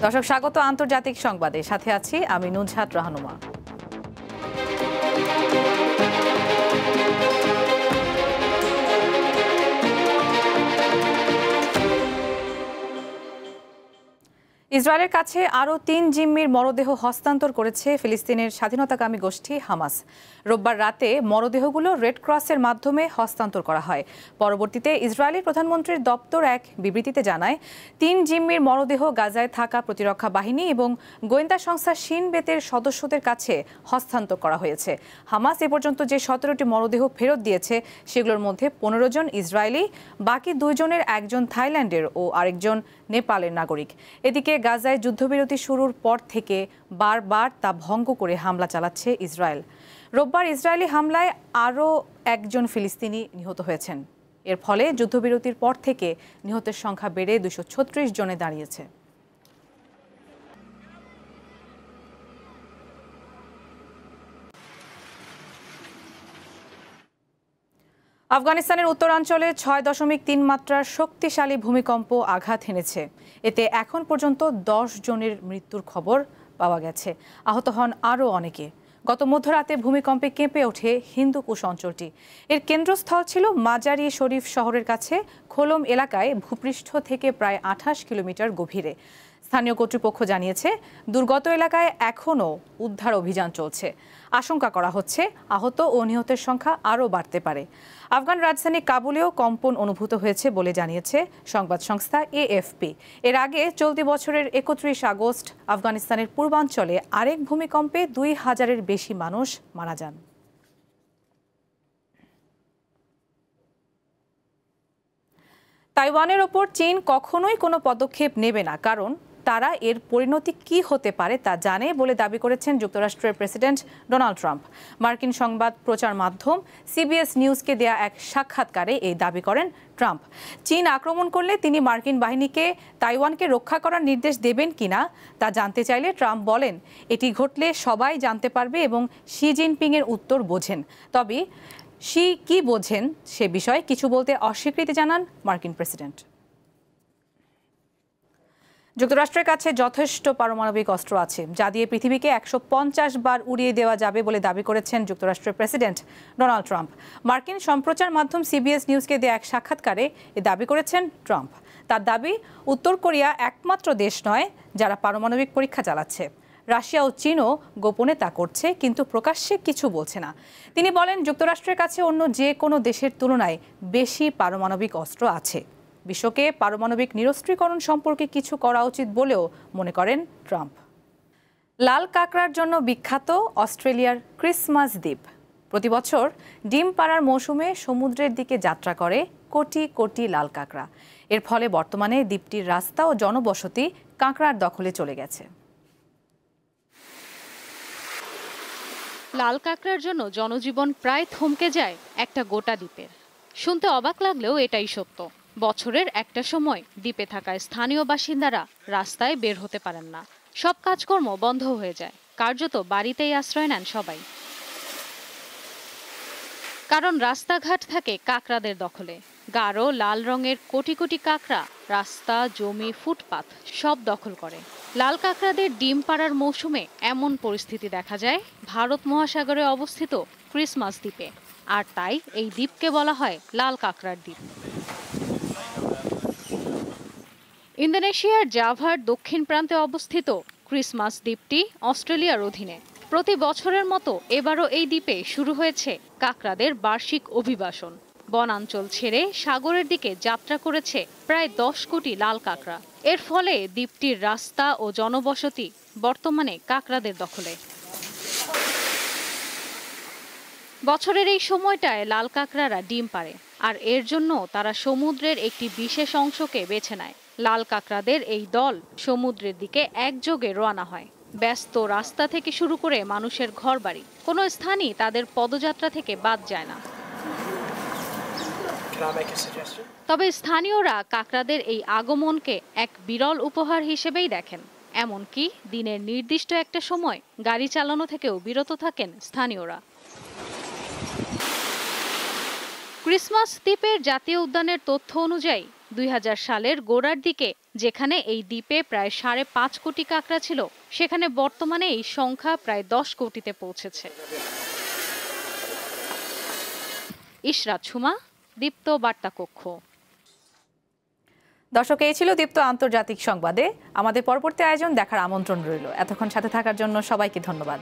দর্শক স্বাগত আন্তর্জাতিক সংবাদে, সাথে আছি আমি নুজহাত রাহনুমা। ইসরায়েলের কাছে আরও ৩ জিম্মির মরদেহ হস্তান্তর করেছে ফিলিস্তিনের স্বাধীনতাকামী গোষ্ঠী হামাস। রোববার রাতে মরদেহগুলো রেড ক্রসের মাধ্যমে হস্তান্তর করা হয়। পরবর্তীতে ইসরায়েলি প্রধানমন্ত্রীর দপ্তর এক বিবৃতিতে জানায়, ৩ জিম্মির মরদেহ গাজায় থাকা প্রতিরক্ষা বাহিনী এবং গোয়েন্দা সংস্থা শিন বেতের সদস্যদের কাছে হস্তান্তর করা হয়েছে। হামাস এ পর্যন্ত যে ১৭টি মরদেহ ফেরত দিয়েছে সেগুলোর মধ্যে ১৫ জন ইসরায়েলি, বাকি ২ জনের একজন থাইল্যান্ডের ও আরেকজন নেপালের নাগরিক। এদিকে গাজায় যুদ্ধবিরতি শুরুর পর থেকে বারবার তা ভঙ্গ করে হামলা চালাচ্ছে ইসরায়েল। রোববার ইসরায়েলি হামলায় আরও একজন ফিলিস্তিনি নিহত হয়েছেন। এর ফলে যুদ্ধবিরতির পর থেকে নিহতের সংখ্যা বেড়ে ২৩৬ জনে দাঁড়িয়েছে। আফগানিস্তানের উত্তরাঞ্চলে ৬.৩ মাত্রার শক্তিশালী ভূমিকম্প আঘাত হেনেছে। এতে এখন পর্যন্ত ১০ জনের মৃত্যুর খবর পাওয়া গেছে। আহত হন আরও অনেকে। গত মধ্যরাতে ভূমিকম্পে কেঁপে ওঠে হিন্দুকুশ অঞ্চলটি। এর কেন্দ্রস্থল ছিল মাজারি শরীফ শহরের কাছে খোলম এলাকায়, ভূপৃষ্ঠ থেকে প্রায় ২৮ কিলোমিটার গভীরে। স্থানীয় কর্তৃপক্ষ জানিয়েছে, দুর্গত এলাকায় এখনও উদ্ধার অভিযান চলছে। আশঙ্কা করা হচ্ছে আহত ও নিহতের সংখ্যা আরও বাড়তে পারে। আফগান রাজধানী কাবুলেও কম্পন অনুভূত হয়েছে বলে জানিয়েছে সংবাদ সংস্থা এএফপি। এর আগে চলতি বছরের ৩১ আগস্ট আফগানিস্তানের পূর্বাঞ্চলে আরেক ভূমিকম্পে ২,০০০-এর বেশি মানুষ মারা যান। তাইওয়ানের ওপর চীন কখনোই কোনো পদক্ষেপ নেবে না, কারণ তারা এর পরিণতি কি হতে পারে তা জানে বলে দাবি করেছেন যুক্তরাষ্ট্রের প্রেসিডেন্ট ডোনাল্ড ট্রাম্প। মার্কিন সংবাদ প্রচার মাধ্যম সিবিএস নিউজকে দেয়া এক সাক্ষাৎকারে এই দাবি করেন ট্রাম্প। চীন আক্রমণ করলে তিনি মার্কিন বাহিনীকে তাইওয়ানকে রক্ষা করার নির্দেশ দেবেন কিনা তা জানতে চাইলে ট্রাম্প বলেন, এটি ঘটলে সবাই জানতে পারবে এবং শি জিনপিংয়ের উত্তর বোঝেন। তবে শি কি বোঝেন সে বিষয়ে কিছু বলতে অস্বীকৃতি জানান মার্কিন প্রেসিডেন্ট। যুক্তরাষ্ট্রের কাছে যথেষ্ট পারমাণবিক অস্ত্র আছে, যা দিয়ে পৃথিবীকে ১৫০ বার উড়িয়ে দেওয়া যাবে বলে দাবি করেছেন যুক্তরাষ্ট্রের প্রেসিডেন্ট ডোনাল্ড ট্রাম্প। মার্কিন সম্প্রচার মাধ্যম সিবিএস নিউজকে দেয়া এক সাক্ষাৎকারে এ দাবি করেছেন ট্রাম্প। তার দাবি, উত্তর কোরিয়া একমাত্র দেশ নয় যারা পারমাণবিক পরীক্ষা চালাচ্ছে। রাশিয়া ও চীনও গোপনে তা করছে, কিন্তু প্রকাশ্যে কিছু বলছে না। তিনি বলেন, যুক্তরাষ্ট্রের কাছে অন্য যে কোনো দেশের তুলনায় বেশি পারমাণবিক অস্ত্র আছে। বিশ্বকে পারমাণবিক নিরস্ত্রীকরণ সম্পর্কে কিছু করা উচিত বলেও মনে করেন ট্রাম্প। লাল কাঁকড়ার জন্য বিখ্যাত অস্ট্রেলিয়ার ক্রিসমাস দ্বীপ। প্রতি বছর ডিম পাড়ার মৌসুমে সমুদ্রের দিকে যাত্রা করে কোটি কোটি লাল কাঁকড়া। এর ফলে বর্তমানে দ্বীপটির রাস্তা ও জনবসতি কাঁকড়ার দখলে চলে গেছে। লাল কাঁকড়ার জন্য জনজীবন প্রায় থমকে যায় একটা গোটা দ্বীপের। শুনতে অবাক লাগলেও এটাই সত্য। বছরের একটা সময় দ্বীপে থাকা স্থানীয় বাসিন্দারা রাস্তায় বের হতে পারেন না। সব কাজকর্ম বন্ধ হয়ে যায়, কার্যত বাড়িতেই আশ্রয় নেন সবাই। কারণ রাস্তাঘাট থাকে কাঁকড়াদের দখলে। গাঢ় লাল রঙের কোটি কোটি কাঁকড়া রাস্তা, জমি, ফুটপাত সব দখল করে। লাল কাঁকড়াদের ডিম পাড়ার মৌসুমে এমন পরিস্থিতি দেখা যায় ভারত মহাসাগরে অবস্থিত ক্রিসমাস দ্বীপে। আর তাই এই দ্বীপকে বলা হয় লাল কাঁকড়ার দ্বীপ। ইন্দোনেশিয়ার জাভার দক্ষিণ প্রান্তে অবস্থিত ক্রিসমাস দ্বীপটি অস্ট্রেলিয়ার অধীনে। প্রতি বছরের মতো এবারও এই দ্বীপে শুরু হয়েছে কাঁকড়াদের বার্ষিক অভিবাসন। বনাঞ্চল ছেড়ে সাগরের দিকে যাত্রা করেছে প্রায় ১০ কোটি লাল কাঁকড়া। এর ফলে দ্বীপটির রাস্তা ও জনবসতি বর্তমানে কাঁকড়াদের দখলে। বছরের এই সময়টায় লাল কাঁকড়ারা ডিম পাড়ে, আর এর জন্য তারা সমুদ্রের একটি বিশেষ অংশকে বেছে নেয়। লাল কাঁকড়াদের এই দল সমুদ্রের দিকে একযোগে রওনা হয়। ব্যস্ত রাস্তা থেকে শুরু করে মানুষের ঘরবাড়ি, কোনো স্থানই তাদের পদযাত্রা থেকে বাদ যায় না। তবে স্থানীয়রা কাঁকড়াদের এই আগমনকে এক বিরল উপহার হিসেবেই দেখেন। এমনকি দিনের নির্দিষ্ট একটা সময় গাড়ি চালানো থেকেও বিরত থাকেন স্থানীয়রা। ক্রিসমাস দ্বীপের জাতীয় উদ্যানের তথ্য অনুযায়ী ২০০০ সালের গোড়ার দিকে যেখানে এই দ্বীপে প্রায় 5.5 কোটি কাঁকড়া ছিল, সেখানে বর্তমানে এই সংখ্যা প্রায় 10 কোটিতে পৌঁছেছে। ইশরাত ঝুমা, দীপ্ত বার্তা কক্ষ। দর্শক, এই ছিল দীপ্ত আন্তর্জাতিক সংবাদে। আমাদের পরবর্তী আয়োজন দেখার আমন্ত্রণ রইল। এতক্ষণ সাথে থাকার জন্য সবাইকে ধন্যবাদ।